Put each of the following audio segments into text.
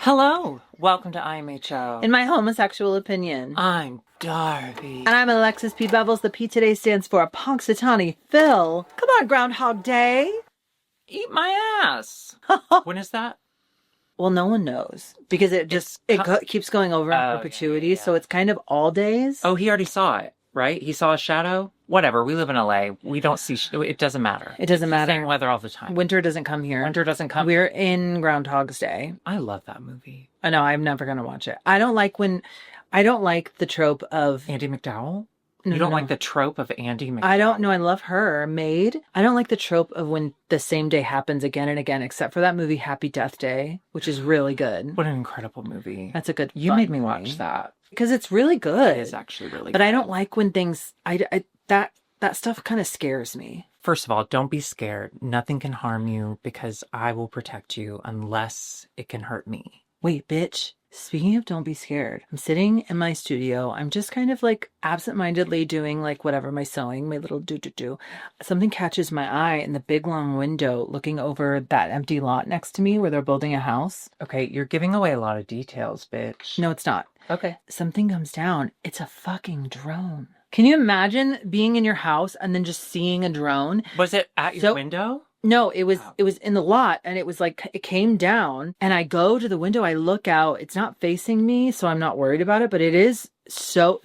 Hello, welcome to IMHO. In my homosexual opinion. I'm Darby. And I'm Alexis P. Bevels. The P today stands for Punxsutawney Phil. Come on, Groundhog Day. Eat my ass. When is that? Well, no one knows because it keeps going over in perpetuity. Yeah. So it's kind of all days. Oh, he already saw it, right? He saw a shadow? Whatever. We live in LA. We don't see... it doesn't matter. It doesn't matter. Same weather all the time. Winter doesn't come here. Winter doesn't come. We're in Groundhog's Day. I love that movie. I know. I'm never going to watch it. I don't like the trope of... Andie MacDowell? No, you don't like the trope of Andie MacDowell? I don't know. I love her. Maid. I don't like the trope of when the same day happens again and again, except for that movie Happy Death Day, which is really good. What an incredible movie. That's a good You made me watch that. Because it's really good. It is actually really good. But I don't like when things... That stuff kind of scares me. First of all, don't be scared. Nothing can harm you because I will protect you unless it can hurt me. Wait, bitch. Speaking of don't be scared, I'm sitting in my studio. I'm just kind of like absentmindedly doing like whatever, my sewing, my little do. Something catches my eye in the big long window looking over that empty lot next to me where they're building a house. Okay, you're giving away a lot of details, bitch. No, it's not. Okay. Something comes down. It's a fucking drone. Can you imagine being in your house and then just seeing a drone? Was it at your window? No, it was in the lot, and it was like, it came down, and I go to the window, I look out, it's not facing me, so I'm not worried about it, but it's so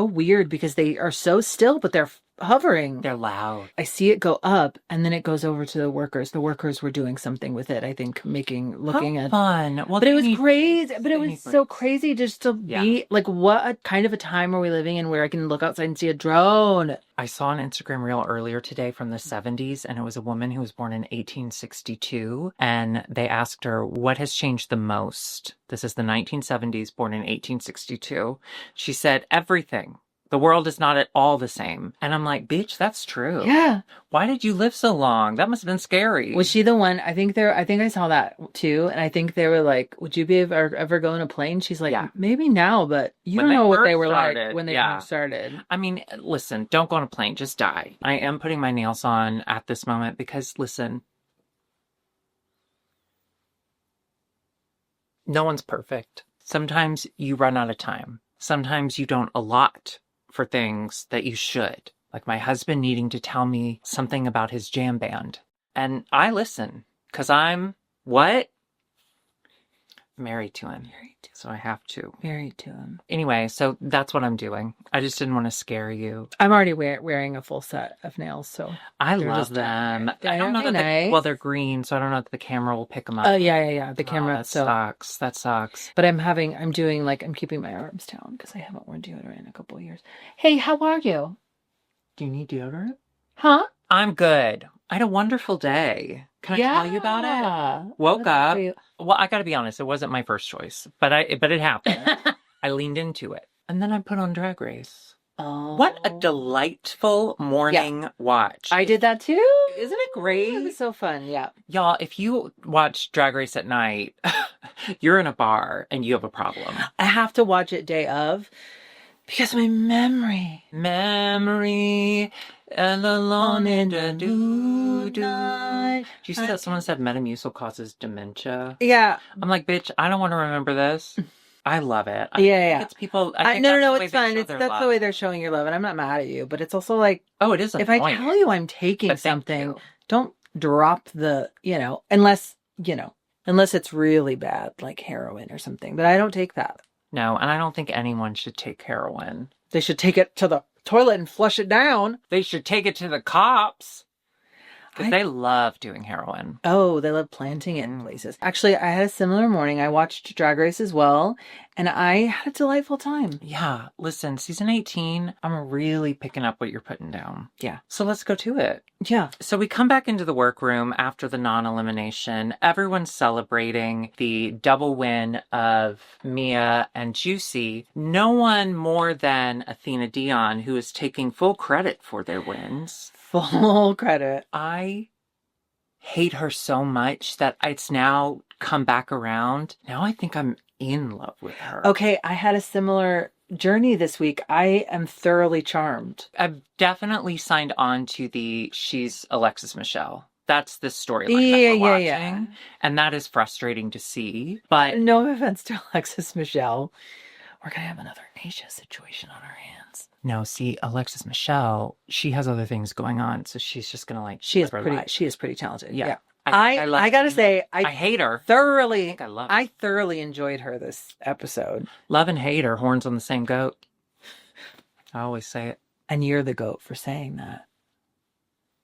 weird because they are so still, but they're hovering. They're loud. I see it go up, and then it goes over to the workers. The workers were doing something with it, I think, looking at fun. Well, but it was crazy. But it was so crazy just to be like, what kind of a time are we living in where I can look outside and see a drone? I saw an Instagram reel earlier today from the 70s, and it was a woman who was born in 1862, and they asked her, what has changed the most? This is the 1970s, born in 1862. She said, everything. The world is not at all the same. And I'm like, bitch, that's true. Yeah. Why did you live so long? That must have been scary. Was she the one? I think I saw that too. And I think they were like, would you be ever go on a plane? She's like, maybe now, but you don't know what they were like when they first started. I mean, listen, don't go on a plane. Just die. I am putting my nails on at this moment because, listen, no one's perfect. Sometimes you run out of time. Sometimes you don't allot for things that you should. Like my husband needing to tell me something about his jam band. And I listen, because I'm, what? Married to him. So I have to. Married to him. Anyway, so that's what I'm doing. I just didn't want to scare you. I'm already wearing a full set of nails, so. I love them. I don't know that they're green, so I don't know if the camera will pick them up. Oh, yeah. The camera. That sucks. That sucks. But I'm keeping my arms down because I haven't worn deodorant in a couple of years. Hey, how are you? Do you need deodorant? Huh? I'm good. I had a wonderful day. Can I tell you about it? Woke up. Well, I gotta be honest, it wasn't my first choice, but it happened. I leaned into it. And then I put on Drag Race. Oh. What a delightful morning watch. I did that too. Isn't it great? It was so fun, yeah. Y'all, if you watch Drag Race at night, you're in a bar and you have a problem. I have to watch it day of because my memory. And alone in the doo-doo. Did you see that someone said Metamucil causes dementia? Yeah. I'm like, bitch, I don't want to remember this. I love it. Yeah. It's people. No, it's fun. That's the way they're showing your love, and I'm not mad at you. But it's also like, oh, it is. If I tell you I'm taking something, don't drop the, unless it's really bad, like heroin or something. But I don't take that. No, and I don't think anyone should take heroin. They should take it to the toilet and flush it down. They should take it to the cops. Because they love doing heroin. Oh, they love planting it in places. Actually, I had a similar morning. I watched Drag Race as well, and I had a delightful time. Yeah. Listen, season 18, I'm really picking up what you're putting down. Yeah. So let's go to it. Yeah. So we come back into the workroom after the non-elimination. Everyone's celebrating the double win of Mia and Juicy. No one more than Athena Dion, who is taking full credit for their wins. Full credit. I hate her so much that it's now come back around. Now I think I'm in love with her. Okay, I had a similar journey this week. I am thoroughly charmed. I've definitely signed on to she's Alexis Michelle. That's the storyline that we're watching. Yeah. And that is frustrating to see. But no offense to Alexis Michelle. We're going to have another Asia situation on our hands. no, see, Alexis Michelle, she has other things going on. So she's just going to like... She is pretty talented. Yeah. I gotta say, I hate her. I thoroughly enjoyed her this episode. Love and hate are horns on the same goat. I always say it. And you're the goat for saying that.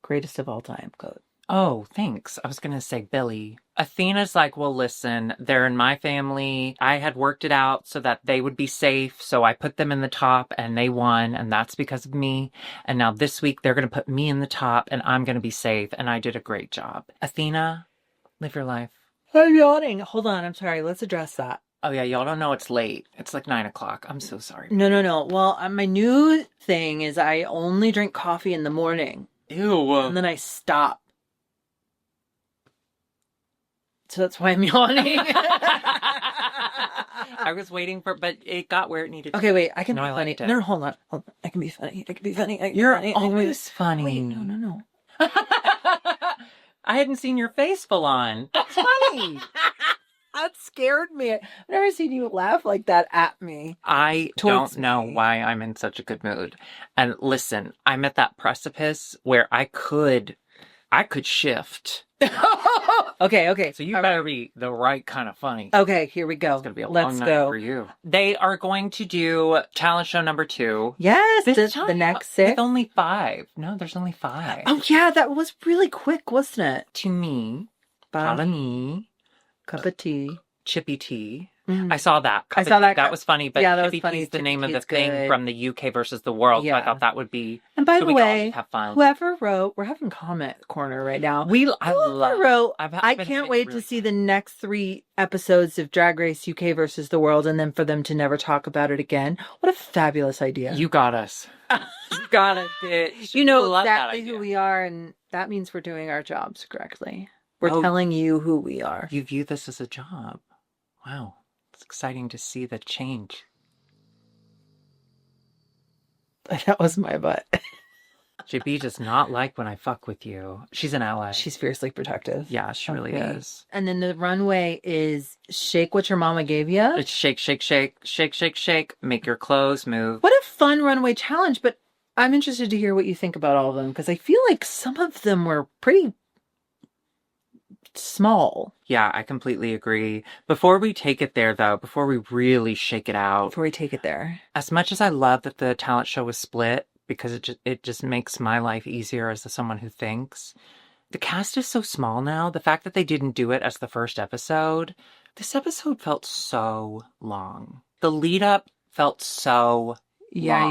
Greatest of all time, goat. Oh, thanks. I was going to say Billy. Athena's like, well, listen, they're in my family. I had worked it out so that they would be safe. So I put them in the top and they won. And that's because of me. And now this week they're going to put me in the top and I'm going to be safe. And I did a great job. Athena, live your life. I'm yawning. Hold on. I'm sorry. Let's address that. Oh, yeah. Y'all don't know it's late. It's like 9 o'clock. I'm so sorry. No. Well, my new thing is I only drink coffee in the morning. Ew. And then I stop. So that's why I'm yawning. I was waiting for, but it got where it needed to. Okay, wait. I can be I funny. liked it. No, hold on. I can be funny. You're always funny. Wait, no. I hadn't seen your face full on. That's funny. That scared me. I've never seen you laugh like that at me. I don't know why I'm in such a good mood. And listen, I'm at that precipice where I could shift. Okay. So you better be the right kind of funny. Okay, here we go. It's going to be a long night for you. They are going to do talent show number 2. Yes, the next 6. With only 5. No, there's only 5. Oh, yeah, that was really quick, wasn't it? To me, me, cup of tea. Chippy tea. Mm. I saw that. That was funny. But yeah, that was funny. The name of the thing from the UK versus the world. Yeah. So I thought that would be. And by the way, have fun. Whoever wrote, we're having comment corner right now. I can't wait to see the next 3 episodes of Drag Race UK versus the world, and then for them to never talk about it again. What a fabulous idea! You got us. You got it, bitch. You know exactly who we are, and that means we're doing our jobs correctly. We're telling you who we are. You view this as a job. Wow. It's exciting to see the change. That was my butt. JB does not like when I fuck with you. She's an ally. She's fiercely protective. Yeah, she really is. And then the runway is shake what your mama gave you. It's shake, shake, shake, shake, shake, shake. Make your clothes move. What a fun runway challenge. But I'm interested to hear what you think about all of them, because I feel like some of them were pretty small. Yeah, I completely agree. Before we take it there, though, before we really shake it out. Before we take it there. As much as I love that the talent show was split, because it just makes my life easier as someone who thinks. The cast is so small now. The fact that they didn't do it as the first episode, this episode felt so long. The lead up felt so long.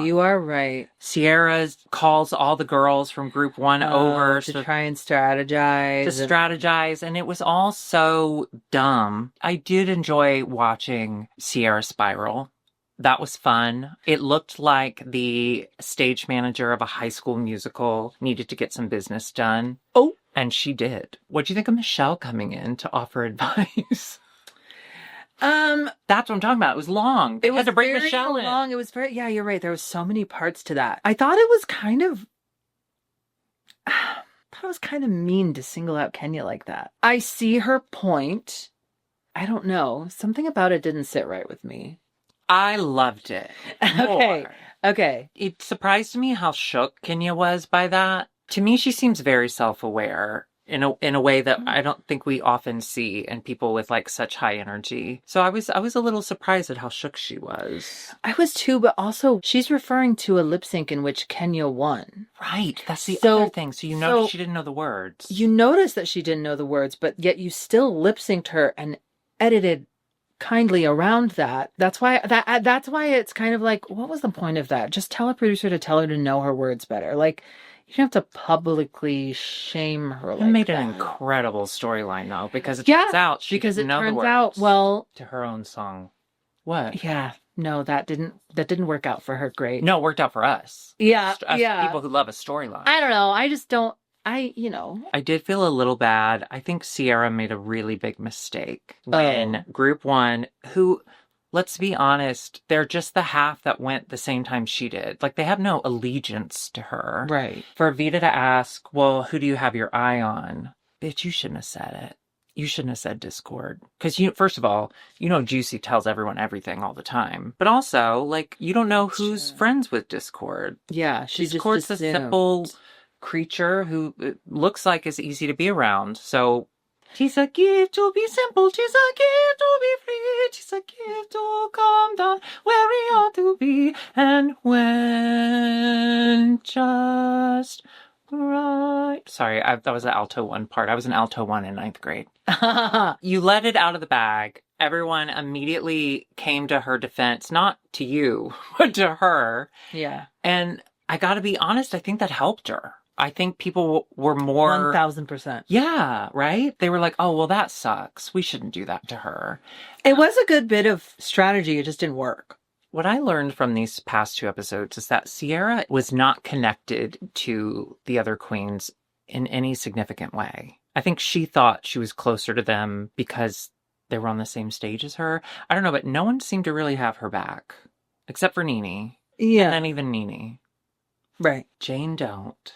You are right. Sierra calls all the girls from group 1 over to try and strategize. And it was all so dumb. I did enjoy watching Sierra spiral. That was fun. It looked like the stage manager of a High School Musical needed to get some business done. Oh. And she did. What do you think of Michelle coming in to offer advice? That's what I'm talking about. It was long. They had to bring Michelle in. Long. It was very, yeah, you're right. There was so many parts to that. I thought it was kind of mean to single out Kenya like that. I see her point. I don't know. Something about it didn't sit right with me. I loved it. Okay. It surprised me how shook Kenya was by that. To me, she seems very self-aware in a way that I don't think we often see in people with like such high energy. So I was a little surprised at how shook she was. I was too, but also she's referring to a lip sync in which Kenya won. Right. That's the other thing. So you noticed she didn't know the words. You noticed that she didn't know the words, but yet you still lip synced her and edited kindly around that. That's why it's kind of like, what was the point of that? Just tell a producer to tell her to know her words better. Like, you don't have to publicly shame her like that. It made an incredible storyline, though, because it turns out she didn't know the words to her own song. What? Yeah. No, that didn't work out for her great. No, it worked out for us. Yeah. As people who love a storyline. I don't know. I did feel a little bad. I think Sierra made a really big mistake when Group 1, who, let's be honest, they're just the half that went the same time she did. Like, they have no allegiance to her. Right. For Vita to ask, well, who do you have your eye on? bitch, you shouldn't have said it. You shouldn't have said Discord. Because, first of all, Juicy tells everyone everything all the time. But also, like, you don't know who's friends with Discord. Yeah, she Discord's just a simple creature who looks like is easy to be around. So, 'tis a gift to be simple, 'tis a gift to be free, 'tis a gift to come down where we ought to be. And when just right. Sorry, that was an alto 1 part. I was an alto 1 in 9th grade. You let it out of the bag. Everyone immediately came to her defense, not to you, but to her. Yeah. And I gotta be honest, I think that helped her. I think people were more... 1,000%. Yeah, right? They were like, oh, well, that sucks. We shouldn't do that to her. It was a good bit of strategy. It just didn't work. What I learned from these past 2 episodes is that Sierra was not connected to the other queens in any significant way. I think she thought she was closer to them because they were on the same stage as her. I don't know, but no one seemed to really have her back. Except for Nene. Yeah. And then even Nene. Right. Jane don't.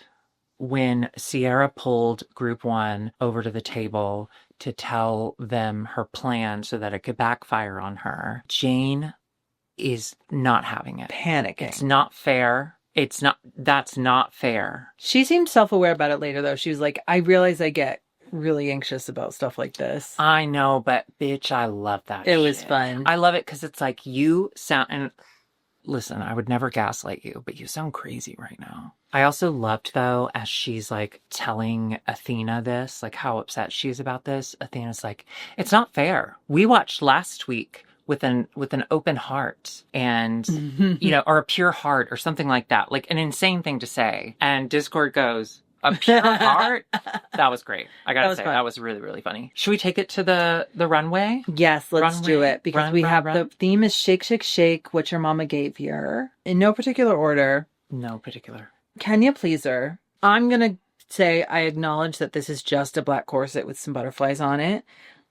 When Sierra pulled Group 1 over to the table to tell them her plan so that it could backfire on her, Jane is not having it. Panicking. It's not fair. That's not fair. She seemed self-aware about it later, though. She was like, I realize I get really anxious about stuff like this. I know, but bitch, I love that It shit. was fun. I love it because it's like you sound, and listen, I would never gaslight you, but you sound crazy right now. I also loved, though, as she's like telling Athena this, like how upset she is about this. Athena's like, it's not fair. We watched last week with an open heart and, or a pure heart or something like that. Like an insane thing to say. And Discord goes, a pure heart? That was great. I gotta say, that was really, really funny. Should we take it to the runway? Yes, let's do it. Because the theme is Shake, Shake, Shake, what your mama gave you. In no particular order. No particular. Kenya Pleaser. I'm going to say I acknowledge that this is just a black corset with some butterflies on it.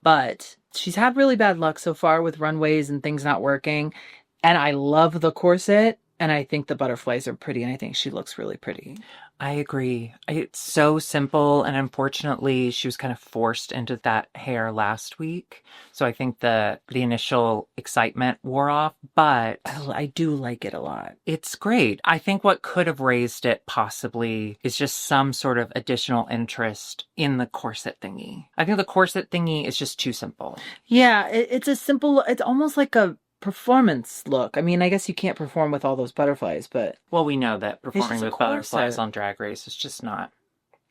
But she's had really bad luck so far with runways and things not working. And I love the corset. And I think the butterflies are pretty. And I think she looks really pretty. I agree. It's so simple. And unfortunately, she was kind of forced into that hair last week. So I think the initial excitement wore off. But I do like it a lot. It's great. I think what could have raised it possibly is just some sort of additional interest in the corset thingy. I think the corset thingy is just too simple. Yeah, it's almost like a performance look. I mean, I guess you can't perform with all those butterflies, but... Well, we know that performing with butterflies on Drag Race is just not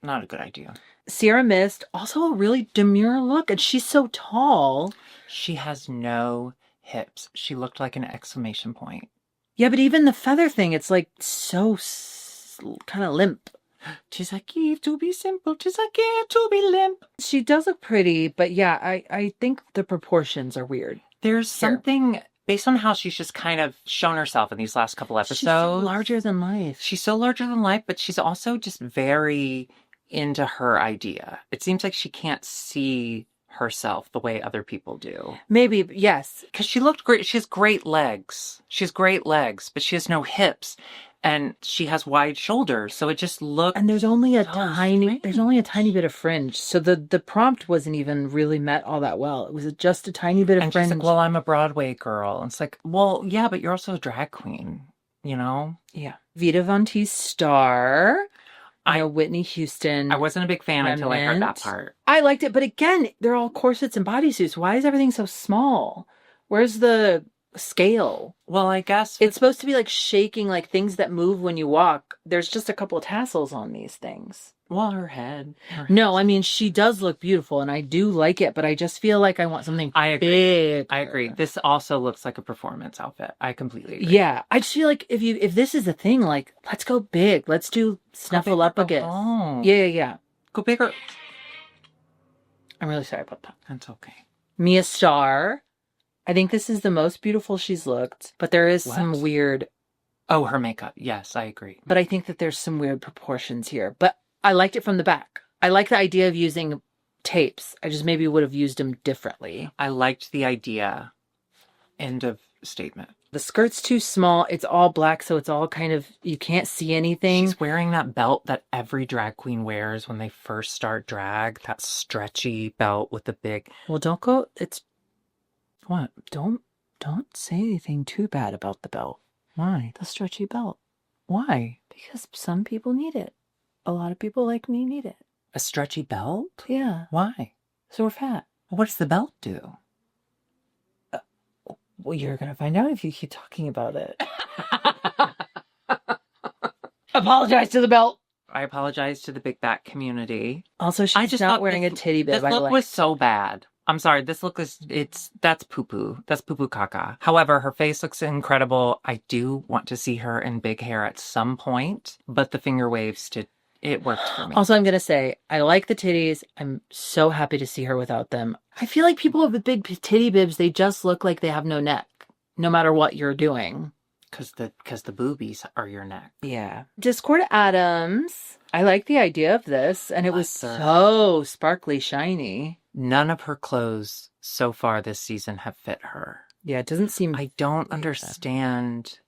a good idea. Sierra Mist, also a really demure look, and she's so tall. She has no hips. She looked like an exclamation point. Yeah, but even the feather thing, it's like so kind of limp. 'Tis a gift to be simple, 'tis a gift to be limp. She does look pretty, but yeah, I think the proportions are weird. There's something... Based on how she's just kind of shown herself in these last couple episodes. She's so larger than life. She's so larger than life, but she's also just very into her idea. It seems like she can't see herself the way other people do. Maybe, yes. Because she looked great. She has great legs. She has great legs, but she has no hips. And she has wide shoulders, so it just looked... And there's only a tiny bit of fringe. So the prompt wasn't even really met all that well. It was just a tiny bit of fringe. She's like, well, I'm a Broadway girl. And it's like, well, yeah, but you're also a drag queen, you know? Yeah. Vita Von Teese star. Whitney Houston. I wasn't a big fan until I heard that part. I liked it, but again, they're all corsets and bodysuits. Why is everything so small? Where's the scale? Well, I guess it's supposed to be like shaking, like things that move when you walk. There's just a couple of tassels on these things. Well, her head. No, I mean, she does look beautiful and I do like it, but I just feel like I want something big. I agree. This also looks like a performance outfit. I completely agree. Yeah. I just feel like if this is a thing, like, let's go big. Let's do Snuffleupagus. Yeah. Go bigger. I'm really sorry about that. That's okay. Mia Starr. I think this is the most beautiful she's looked, but there is some weird... Oh, her makeup. Yes, I agree. But I think that there's some weird proportions here. But I liked it from the back. I like the idea of using tapes. I just maybe would have used them differently. I liked the idea. End of statement. The skirt's too small. It's all black, so it's all kind of, you can't see anything. She's wearing that belt that every drag queen wears when they first start drag. That stretchy belt with the big... Well, don't go, it's, What? don't say anything too bad about the belt. Why? The stretchy belt. Why? Because some people need it. A lot of people like me need it. A stretchy belt? Yeah. Why? So we're fat. What does the belt do? Well, you're going to find out if you keep talking about it. Apologize to the belt. I apologize to the big back community. Also, she's not wearing a titty bib. This look was so bad. I'm sorry. This look is, that's poo-poo. That's poo-poo caca. However, her face looks incredible. I do want to see her in big hair at some point, but the finger waves it worked for me. Also, I'm going to say, I like the titties. I'm so happy to see her without them. I feel like people with big titty bibs, they just look like they have no neck, no matter what you're doing. Because the boobies are your neck. Yeah. Discord Adams. I like the idea of this, and it was so sparkly shiny. None of her clothes so far this season have fit her. Yeah, it doesn't seem... I don't understand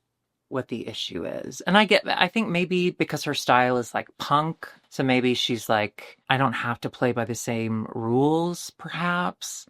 what the issue is. And I think maybe because her style is like punk, so maybe she's like, I don't have to play by the same rules, perhaps.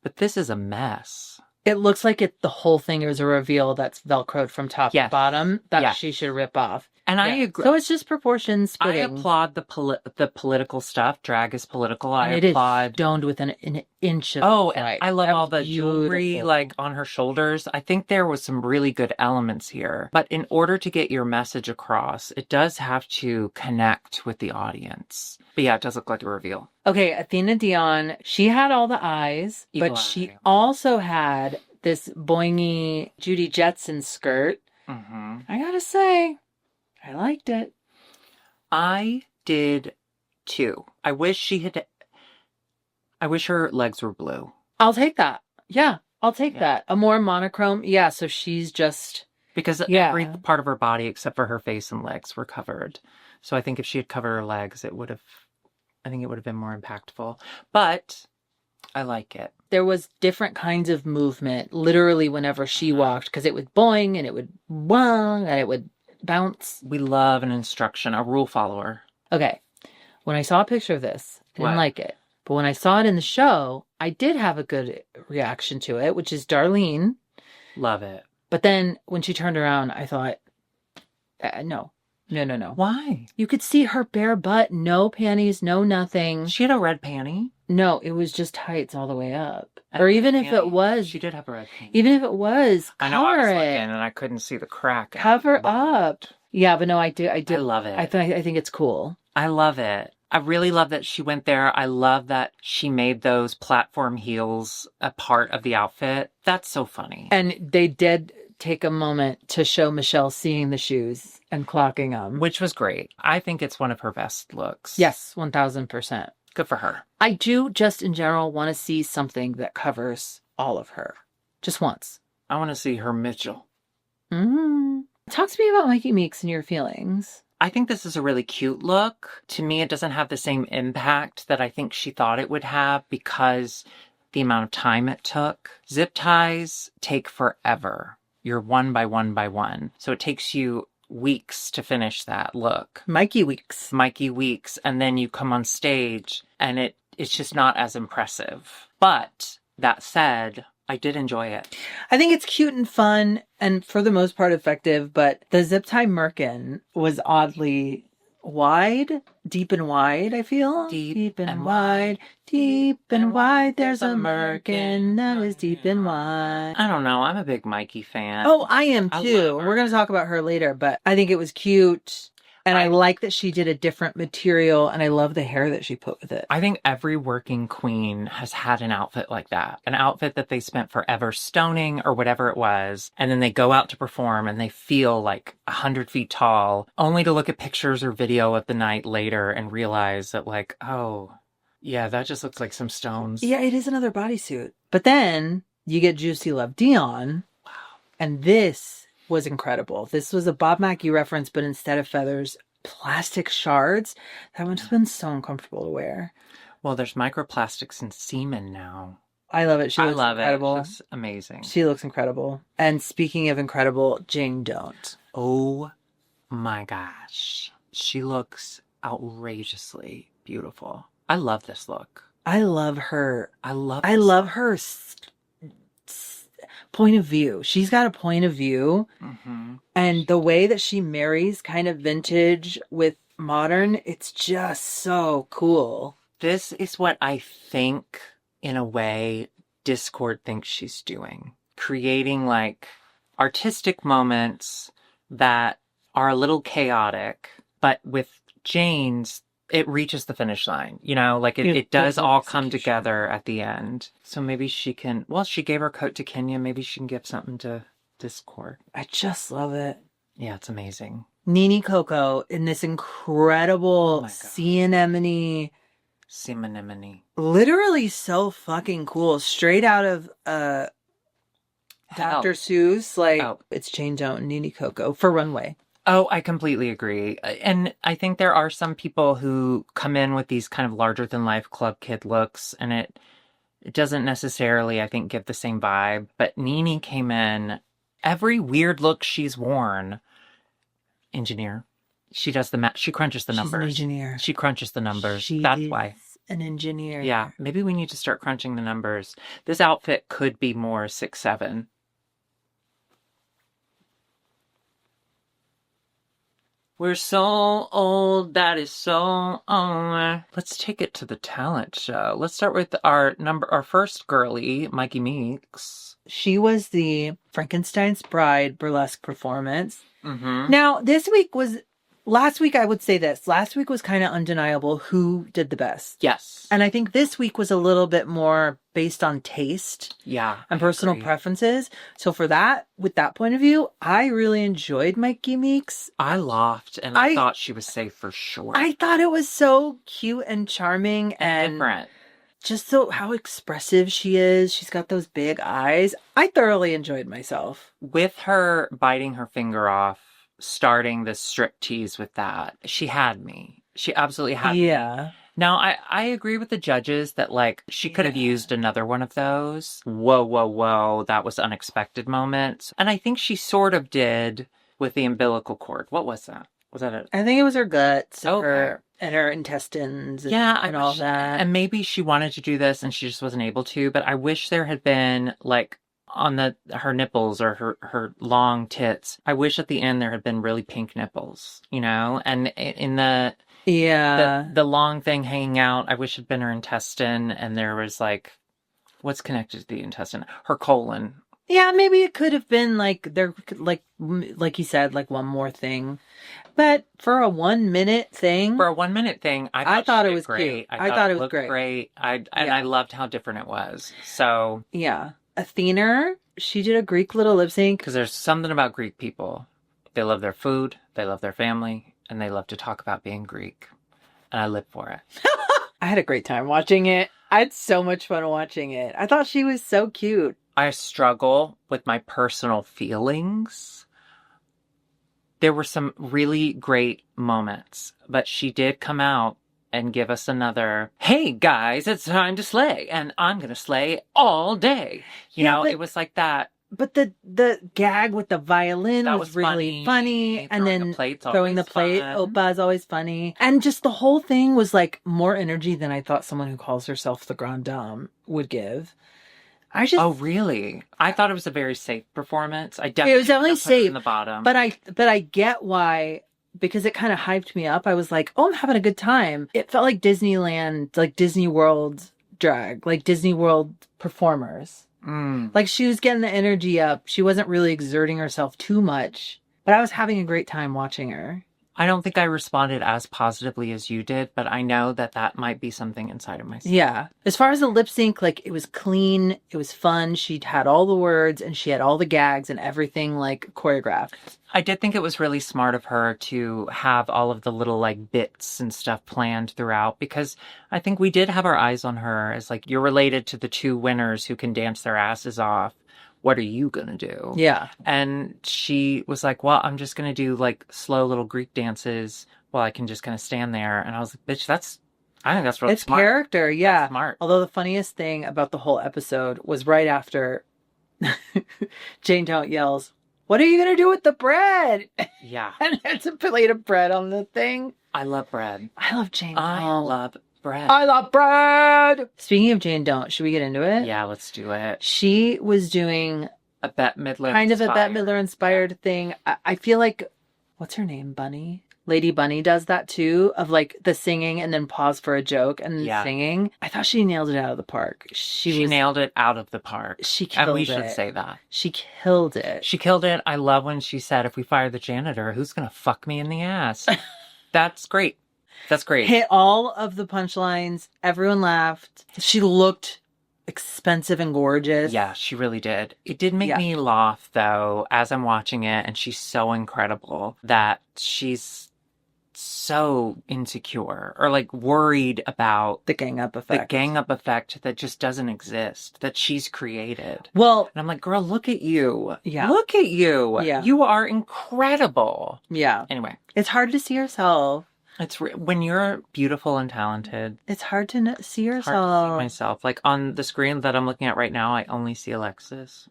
But this is a mess. It looks like the whole thing is a reveal that's Velcroed from top to bottom that she should rip off. And I agree. So it's just proportion splitting. I applaud the political stuff. Drag is political. And it is stoned with an inch of and I love all the jewelry like on her shoulders. I think there was some really good elements here. But in order to get your message across, it does have to connect with the audience. But yeah, it does look like a reveal. Okay, Athena Dion, she had all the eyes, but she also had this boingy Judy Jetson skirt. Mm-hmm. I gotta say, I liked it. I did too. I wish her legs were blue. I'll take that. Yeah, I'll take that. A more monochrome. Yeah, so she's just... Because every part of her body except for her face and legs were covered. So I think if she had covered her legs, it would have been more impactful. But I like it. There was different kinds of movement, literally whenever she walked, because it would boing and it would wong and it would bounce. We love an instruction, a rule follower. Okay. When I saw a picture of this, I didn't like it. But when I saw it in the show, I did have a good reaction to it, which is Darlene. Love it. But then when she turned around, I thought, no. Why? You could see her bare butt, no panties, no nothing. She had a red panty. No, it was just tights all the way up. Or even if it was... She did have a red panty. Even if it was, I know, I was looking and I couldn't see the crack. Cover up. Yeah, but no, I did. I love it. I think it's cool. I love it. I really love that she went there. I love that she made those platform heels a part of the outfit. That's so funny. And they did take a moment to show Michelle seeing the shoes and clocking them. Which was great. I think it's one of her best looks. Yes, 1000%. Good for her. I do just in general want to see something that covers all of her. Just once. I want to see her Mitchell. Talk to me about Mikey Meeks and your feelings. I think this is a really cute look. To me, it doesn't have the same impact that I think she thought it would have because the amount of time it took. Zip ties take forever. You're one by one by one. So it takes you weeks to finish that look. Mikey weeks. And then you come on stage and it's just not as impressive. But that said, I did enjoy it. I think it's cute and fun and for the most part effective, but the zip tie merkin was oddly wide, deep and wide, I feel. Deep and wide, there's a merkin that is deep and wide. I don't know. I'm a big Mikey fan. Oh, I am too. We're going to talk about her later, but I think it was cute. And I like that she did a different material, and I love the hair that she put with it. I think every working queen has had an outfit like that. An outfit that they spent forever stoning or whatever it was, and then they go out to perform and they feel like 100 feet tall, only to look at pictures or video of the night later and realize that like, oh, yeah, that just looks like some stones. Yeah, it is another bodysuit. But then you get Juicy Love Dion. Wow. And this was incredible. This was a Bob Mackie reference, but instead of feathers, plastic shards. That would have been so uncomfortable to wear. Well, there's microplastics in semen now. I love it. She I looks love incredible. it. It looks amazing. She looks incredible. And speaking of incredible, Jane don't. Oh my gosh. She looks outrageously beautiful. I love this look. I love her. I love her point of view. She's got a point of view. Mm-hmm. And the way that she marries kind of vintage with modern, it's just so cool. This is what I think, in a way, Discord thinks she's doing. Creating, like, artistic moments that are a little chaotic, but with Jane's, it reaches the finish line. You know, like, it does all come together at the end. So maybe she can... Well, she gave her coat to Kenya. Maybe she can give something to Discord. I just love it. Yeah, it's amazing. Nene Coco in this incredible sea anemone. Sea anemone. Literally so fucking cool. Straight out of Dr. Seuss. Like, it's Jane Don't and Nene Coco for Runway. Oh, I completely agree. And I think there are some people who come in with these kind of larger-than-life club kid looks, and it doesn't necessarily, I think, give the same vibe. But Nene came in, every weird look she's worn, engineer. She does she crunches the numbers. She's an engineer. She crunches the numbers. She That's is why. An engineer. Yeah, maybe we need to start crunching the numbers. This outfit could be more 6'7". We're so old, that is so old. Let's take it to the talent show. Let's start with our first girly, Mikey Meeks. She was the Frankenstein's Bride burlesque performance. Mm-hmm. Now, last week I would say this. Last week was kind of undeniable who did the best. Yes. And I think this week was a little bit more based on taste. Yeah. And personal preferences. So with that point of view, I really enjoyed Mikey Meeks. I laughed and I thought she was safe for sure. I thought it was so cute and charming and different. Just how expressive she is. She's got those big eyes. I thoroughly enjoyed myself. With her biting her finger off, starting the strip tease with that, she had me. She absolutely had me. Yeah. Now, I agree with the judges that, like, she could have used another one of those. Whoa, that was unexpected moments. And I think she sort of did with the umbilical cord. What was that? Was that it? I think it was her guts and her intestines and all that. And maybe she wanted to do this and she just wasn't able to, but I wish there had been, like, on her nipples or her long tits, I wish at the end there had been really pink nipples, you know? And in the long thing hanging out, I wish it had been her intestine, and there was, like, what's connected to the intestine? Her colon. Yeah, maybe it could have been like you said, like one more thing. But for a 1 minute thing. I thought it was great. Cute. I thought it was great. I loved how different it was. So. Yeah. Athena, she did a Greek little lip sync. Because there's something about Greek people. They love their food, they love their family, and they love to talk about being Greek. And I live for it. I had a great time watching it. I had so much fun watching it. I thought she was so cute. I struggle with my personal feelings. There were some really great moments, but she did come out and give us another, hey guys, it's time to slay, and I'm going to slay all day. You know, it was like that. But the gag with the violin was really funny. And then throwing the plate, Opa is always funny. And just the whole thing was like more energy than I thought someone who calls herself the Grande Dame would give. Oh, really? I thought it was a very safe performance. It was definitely safe in the bottom. But I get why, because it kind of hyped me up. I was like, oh, I'm having a good time. It felt like Disneyland, like Disney World drag, like Disney World performers. Like she was getting the energy up. She wasn't really exerting herself too much, but I was having a great time watching her. I don't think I responded as positively as you did, but I know that might be something inside of myself. Yeah. As far as the lip sync, like it was clean. It was fun. She had all the words and she had all the gags and everything like choreographed. I did think it was really smart of her to have all of the little like bits and stuff planned throughout, because I think we did have our eyes on her as like, you're related to the two winners who can dance their asses off. What are you going to do? Yeah. And she was like, well, I'm just going to do like slow little Greek dances while I can just kind of stand there. And I was like, bitch, that's I think that's really It's smart. character, yeah. That's smart. Although the funniest thing about the whole episode was right after Jane Don't yells, "What are you going to do with the bread?" Yeah. And there's a plate of bread on the thing. I love bread. I love Jane I Don't. love bread. I love bread! Speaking of Jane Don't, should we get into it? Yeah, let's do it. She was doing A Bette Midler kind of a Bette inspired. Midler inspired thing. I feel like, what's her name? Bunny? Lady Bunny does that too, of like the singing and then pause for a joke and then Yeah. singing. I thought she nailed it out of the park. She nailed it out of the park. She killed it. And we should say that. She killed it. She killed it. I love when she said, if we fire the janitor, who's going to fuck me in the ass? That's great. That's great. Hit all of the punchlines. Everyone laughed. She looked expensive and gorgeous. Yeah, she really did. It did make Yeah. me laugh, though, as I'm watching it, and she's so incredible that she's so insecure or like worried about The gang up the effect. gang up effect that just doesn't exist, that she's created. Well, And I'm like, girl, look at you. Yeah. Look at you. Yeah. You are incredible. yeah. Anyway, It's hard to see yourself. when you're beautiful and talented, It's hard to see it's hard to see yourself. myself. Like on the screen that I'm looking at right now, I only see Alexis.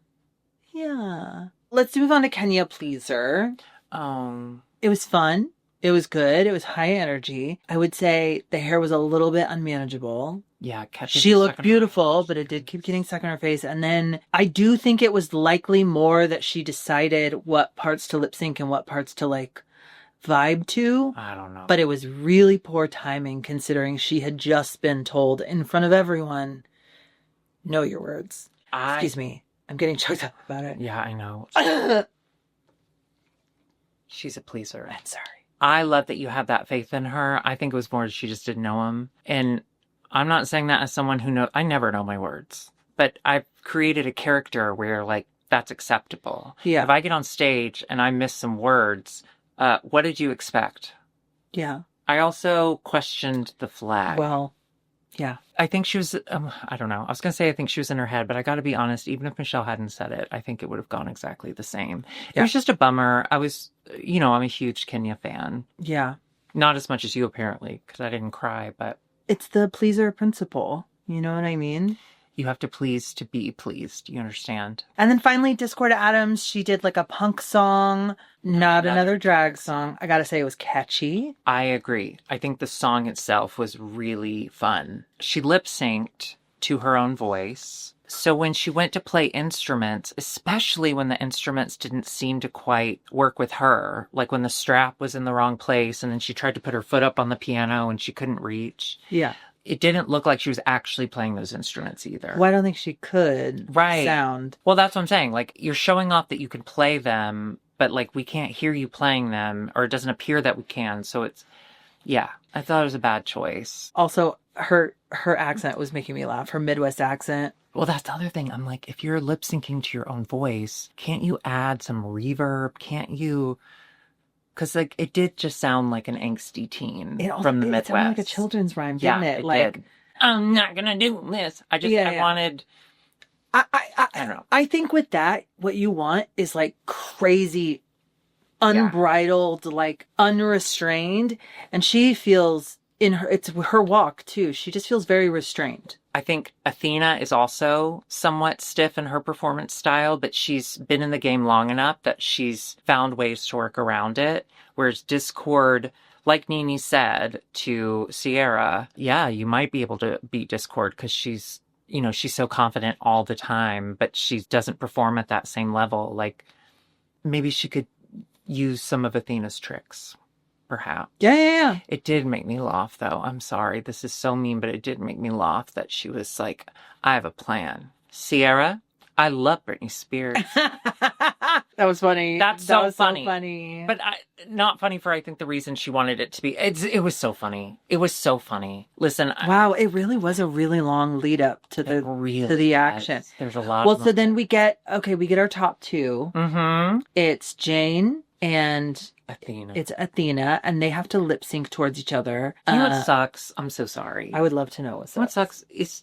Yeah. Let's move on to Kenya Pleaser. It was fun. It was good. It was high energy. I would say the hair was a little bit unmanageable. Yeah, kept She getting looked stuck in her beautiful, face. but it did keep getting stuck in her face. And then I do think it was likely more that she decided what parts to lip sync and what parts to like vibe to. I don't know. But it was really poor timing considering she had just been told in front of everyone, know your words. Excuse me. I'm getting choked up about it. Yeah, I know. She's a pleaser. I'm sorry. I love that you have that faith in her. I think it was more she just didn't know him. And I'm not saying that as someone who I never know my words, but I've created a character where like that's acceptable. Yeah. If I get on stage and I miss some words, what did you expect? Yeah. I also questioned the flag. Well, yeah. I think she was, I don't know. I was going to say I think she was in her head, but I got to be honest, even if Michelle hadn't said it, I think it would have gone exactly the same. It Yeah. was just a bummer. I'm a huge Kenya fan. Yeah. Not as much as you, apparently, because I didn't cry, but It's the pleaser principle. You know what I mean? you have to please to be pleased. You understand? And then finally, Discord Adams, she did like a punk song, not another drag song. I gotta say, it was catchy. I agree. I think the song itself was really fun. She lip synced to her own voice. So when she went to play instruments, especially when the instruments didn't seem to quite work with her, like when the strap was in the wrong place and then she tried to put her foot up on the piano and she couldn't reach, Yeah. it didn't look like she was actually playing those instruments either. Well, I don't think she could Right. sound. Well, that's what I'm saying. Like, you're showing off that you can play them, but like we can't hear you playing them, or it doesn't appear that we can. So it's, yeah, I thought it was a bad choice. Also, her accent was making me laugh. Her Midwest accent. Well, that's the other thing. I'm like, if you're lip syncing to your own voice, can't you add some reverb? Can't you? Because like it did just sound like an angsty teen from the It Midwest. sounded like a children's rhyme, Yeah, didn't it? it Like, did. I'm not gonna do this. I wanted. I don't know. I think with that, what you want is like crazy, unbridled, like unrestrained. And she feels it's her walk too. She just feels very restrained. I think Athena is also somewhat stiff in her performance style, but she's been in the game long enough that she's found ways to work around it. Whereas Discord, like Nene said to Sierra, yeah, you might be able to beat Discord because she's so confident all the time, but she doesn't perform at that same level. Like maybe she could use some of Athena's tricks. Perhaps. Yeah. It did make me laugh, though. I'm sorry. This is so mean, but it did make me laugh that she was like, I have a plan. Sierra, I love Britney Spears. That was funny. That's That so was funny. So funny. But not funny for, I think, the reason she wanted it to be. It was so funny. It was so funny. Listen. Wow, it really was a really long lead up to the action. There's a lot. Well, so then we get our top two. Mm-hmm. It's Jane and Athena. It's Athena, and they have to lip sync towards each other. You know what sucks? I'm so sorry. I would love to know what sucks. What sucks is,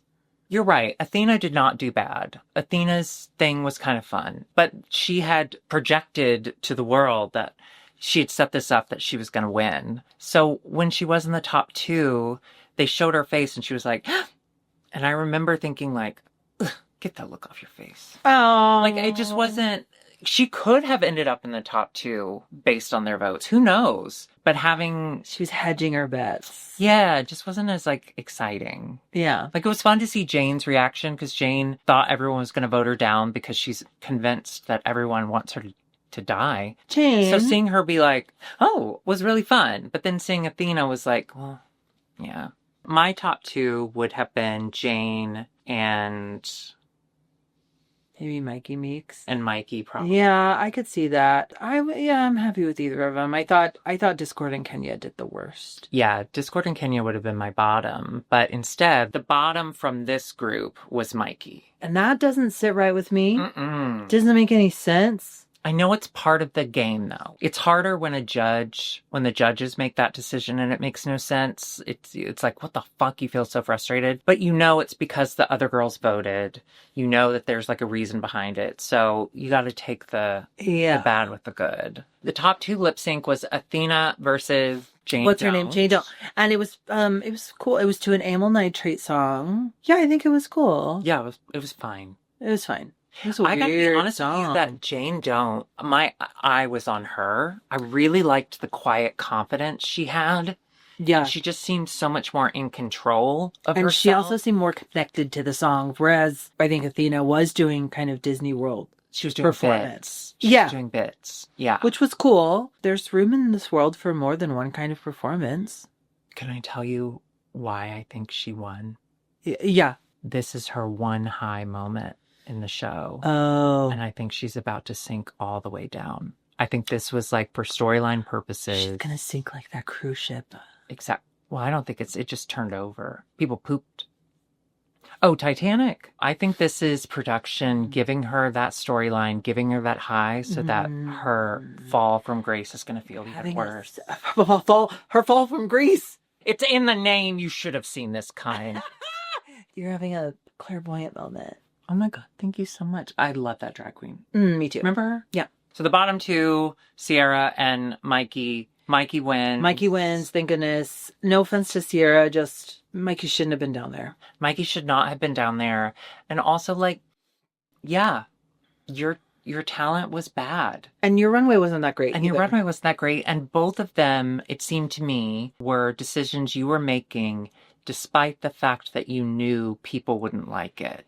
you're right. Athena did not do bad. Athena's thing was kind of fun, but she had projected to the world that she had set this up that she was going to win. So when she was in the top two, they showed her face and she was like, and I remember thinking like, ugh, get that look off your face. Oh. Like, it just wasn't, she could have ended up in the top 2 based on their votes. Who knows? But She was hedging her bets. yeah, it just wasn't as, like, exciting. Yeah. Like, it was fun to see Jane's reaction because Jane thought everyone was going to vote her down because she's convinced that everyone wants her to die. Jane. So seeing her be like, oh, was really fun. But then seeing Athena was like, well, yeah. My top 2 would have been Jane and Maybe Mikey Meeks. and Mikey, probably. Yeah, I could see that. I'm happy with either of them. I thought Discord and Kenya did the worst. Yeah, Discord and Kenya would have been my bottom. But instead, the bottom from this group was Mikey. And that doesn't sit right with me. Mm-mm. Doesn't make any sense. I know it's part of the game, though. It's harder when the judges make that decision and it makes no sense. It's like, what the fuck? You feel so frustrated. But you know it's because the other girls voted. You know that there's like a reason behind it. So you got to take the bad with the good. The top 2 lip sync was Athena versus Jane What's Jones. her name? Jane Jones. And it was cool. It was to an amyl nitrate song. Yeah, I think it was cool. Yeah, it was fine. It was fine. It was a I gotta be weird honest with you song. that Jane Jones, my eye was on her. I really liked the quiet confidence she had. Yeah. She just seemed so much more in control of And herself. she also seemed more connected to the song, whereas I think Athena was doing kind of Disney World. She was doing performance. bits. She was doing bits. Yeah. Which was cool. There's room in this world for more than one kind of performance. Can I tell you why I think she won? Yeah. This is her one high moment in the show. Oh. And I think she's about to sink all the way down. I think this was like for storyline purposes. She's gonna sink like that cruise ship. Well, I don't think it just turned over. People pooped. Oh, Titanic. I think this is production giving her that storyline, giving her that high so that her fall from grace is going to feel even worse. Her fall from grace. It's in the name. You should have seen this kind. You're having a clairvoyant moment. Oh my God. Thank you so much. I love that drag queen. Me too. Remember her? Yeah. So the bottom 2, Sierra and Mikey. Mikey wins. Mikey wins, thank goodness. No offense to Sierra, just Mikey shouldn't have been down there. Mikey should not have been down there. And also, like, yeah, your talent was bad. And your runway wasn't that great. Your runway wasn't that great. And both of them, it seemed to me, were decisions you were making despite the fact that you knew people wouldn't like it.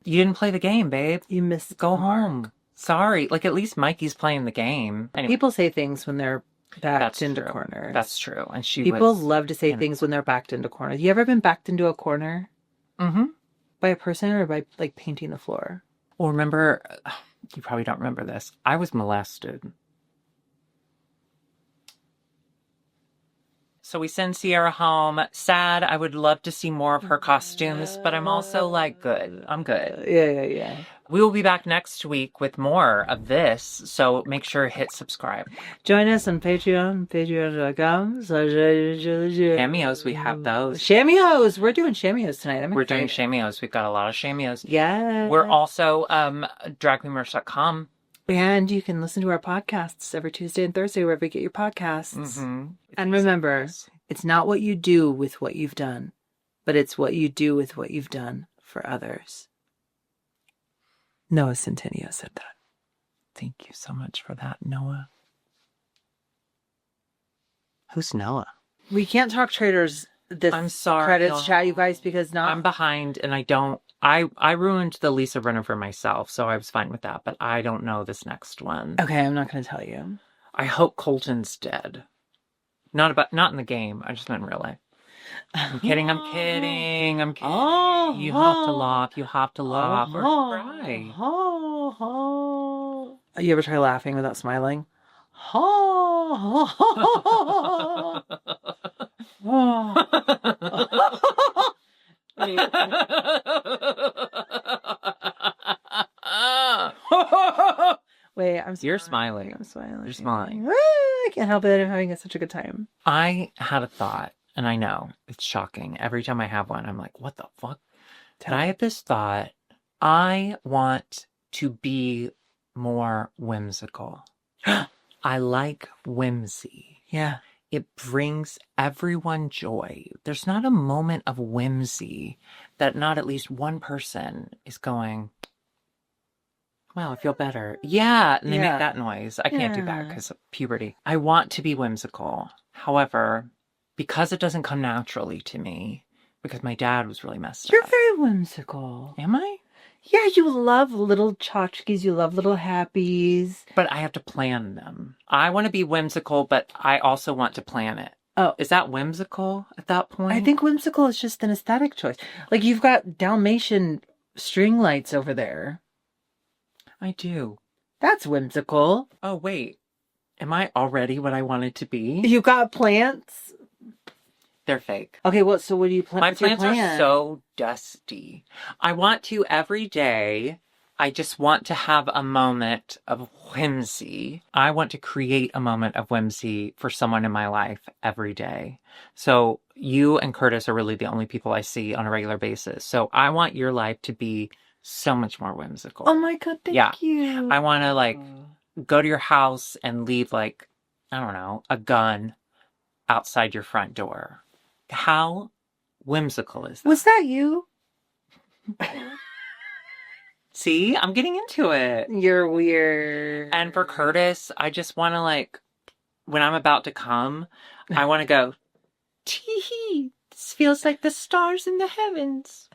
You didn't play the game, babe. You missed. Go home. Sorry. Like, at least Mikey's playing the game. Anyway, People say things when they're backed into true. corners. That's true. And People love to say things when they're backed into corners. You ever been backed into a corner? Mm-hmm. By a person or by, like, painting the floor? Well, remember, you probably don't remember this. I was molested. So we send Sierra home. Sad. I would love to see more of her costumes, but I'm also like, good. I'm good. Yeah. We will be back next week with more of this, so make sure to hit subscribe. Join us on Patreon, patreon.com. Cameos, we have those. Cameos! We're doing cameos tonight. We're doing cameos. We've got a lot of cameos. Yeah. We're also dragqueenmerch.com. And you can listen to our podcasts every Tuesday and Thursday wherever you get your podcasts. Mm-hmm. And remember, it's not what you do with what you've done, but it's what you do with what you've done for others. Noah Centineo said that. Thank you so much for that, Noah. Who's Noah? We can't talk traders this I'm sorry, credits no. chat, you guys, because I'm behind and I ruined the Lisa runner for myself, so I was fine with that, but I don't know this next one. Okay, I'm not going to tell you. I hope Colton's dead. Not in the game. I just meant in real life. I'm kidding. Oh, you have to laugh. You have to laugh or cry. You ever try laughing without smiling? Wait, I'm smiling. You're smiling. I'm smiling. You're smiling. I can't help it. I'm having such a good time. I had a thought, and I know it's shocking. Every time I have one, I'm like, what the fuck? And I had this thought. I want to be more whimsical. I like whimsy. Yeah. it brings everyone joy. There's not a moment of whimsy that not at least one person is going, wow, I feel better. Yeah, and they make that noise. I can't do that because of puberty. I want to be whimsical. However, because it doesn't come naturally to me, because my dad was really messed You're up. very whimsical. Am I? Yeah, you love little tchotchkes. You love little happies. But I have to plan them. I want to be whimsical, but I also want to plan it. Oh. Is that whimsical at that point? I think whimsical is just an aesthetic choice. Like, you've got Dalmatian string lights over there. I do. That's whimsical. Oh, wait. Am I already what I wanted to be? You got plants? They're fake. Okay, well, so what do you plan? My plants are so dusty. I want to every day. I just want to have a moment of whimsy. I want to create a moment of whimsy for someone in my life every day. So you and Curtis are really the only people I see on a regular basis. So I want your life to be so much more whimsical. Oh my God, thank you. I want to go to your house and leave I don't know, a gun outside your front door. How whimsical is that? Was that you? See, I'm getting into it. You're weird. And for Curtis, I just want to when I'm about to come, I want to go, tee-hee, this feels like the stars in the heavens.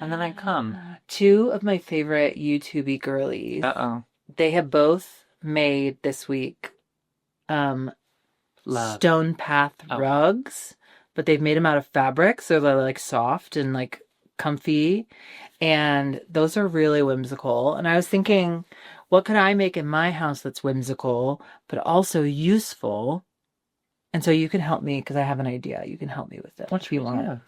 And then I come. Two of my favorite YouTube girlies. Uh-oh. They have both made this week Stone Path rugs, but they've made them out of fabric, so they're soft and comfy, and those are really whimsical. And I was thinking, what could I make in my house that's whimsical but also useful? And so you can help me, because I have an idea. You can help me with it. What do you want? I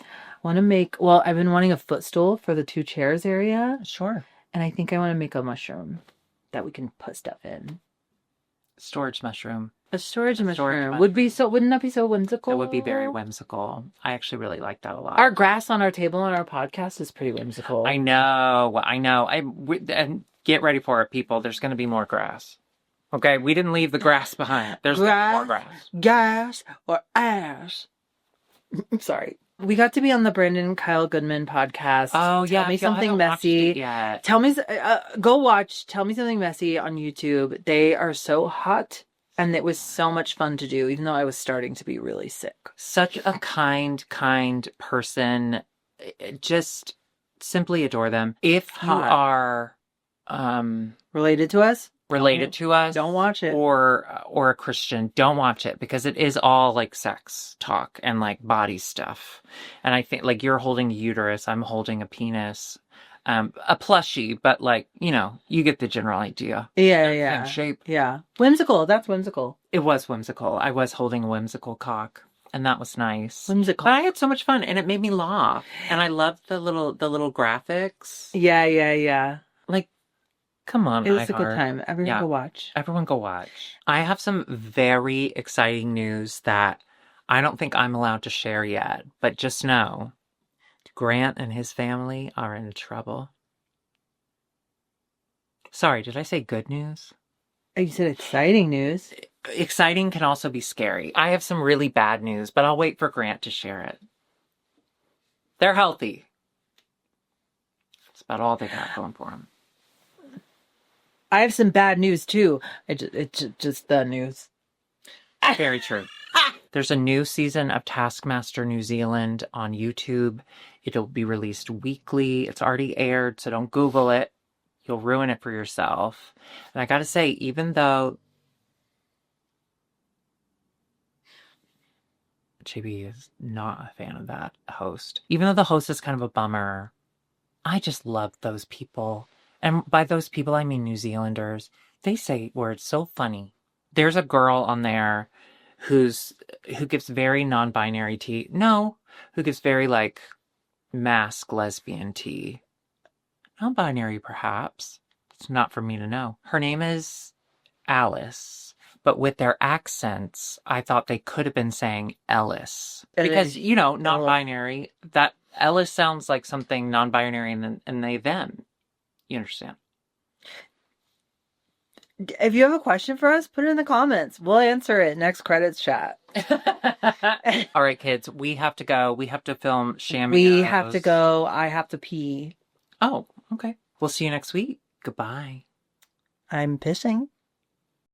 want to make, well, I've been wanting a footstool for the 2 chairs area. Sure. And I think I want to make a mushroom that we can put stuff in. Storage mushroom. A storage mushroom wouldn't that be so whimsical? It would be very whimsical. I actually really like that a lot. Our grass on our table on our podcast is pretty whimsical. I know. And get ready for it, people. There's going to be more grass. Okay, we didn't leave the grass behind. There's more grass. Gas or ass. I'm sorry. We got to be on the Brandon Kyle Goodman podcast. Oh, yeah. Tell me something messy. Tell me, go watch Tell Me Something Messy on YouTube. They are so hot, and it was so much fun to do, even though I was starting to be really sick. Such a kind person. Just simply adore them. If you are related to us, don't watch it. Or a Christian, don't watch it, because it is all sex talk and body stuff. And I think you're holding a uterus, I'm holding a penis, a plushie, but you get the general idea. Yeah. And shape. Yeah. Whimsical. That's whimsical. It was whimsical. I was holding a whimsical cock, and that was nice. Whimsical. But I had so much fun, and it made me laugh. And I loved the little graphics. Yeah. Come on, it was a good time. Everyone go watch. I have some very exciting news that I don't think I'm allowed to share yet, but just know Grant and his family are in trouble. Sorry, did I say good news? You said exciting news. Exciting can also be scary. I have some really bad news, but I'll wait for Grant to share it. They're healthy. That's about all they got going for them. I have some bad news too. It's just the news. Very true. There's a new season of Taskmaster New Zealand on YouTube. It'll be released weekly. It's already aired, so don't Google it. You'll ruin it for yourself. And I gotta say, even though JB is not a fan of that host, even though the host is kind of a bummer, I just love those people. And by those people, I mean New Zealanders. They say words so funny. There's a girl on there who gives very non-binary tea. No, who gives very mask lesbian tea. Non-binary, perhaps. It's not for me to know. Her name is Alice, but with their accents, I thought they could have been saying Ellis. Because, non-binary, that Ellis sounds like something non-binary and they, them. You understand? If you have a question for us, put it in the comments. We'll answer it next credits chat. All right, kids, we have to go. We have to film Cameos. We have to go. I have to pee. Oh, okay. We'll see you next week. Goodbye. I'm pissing.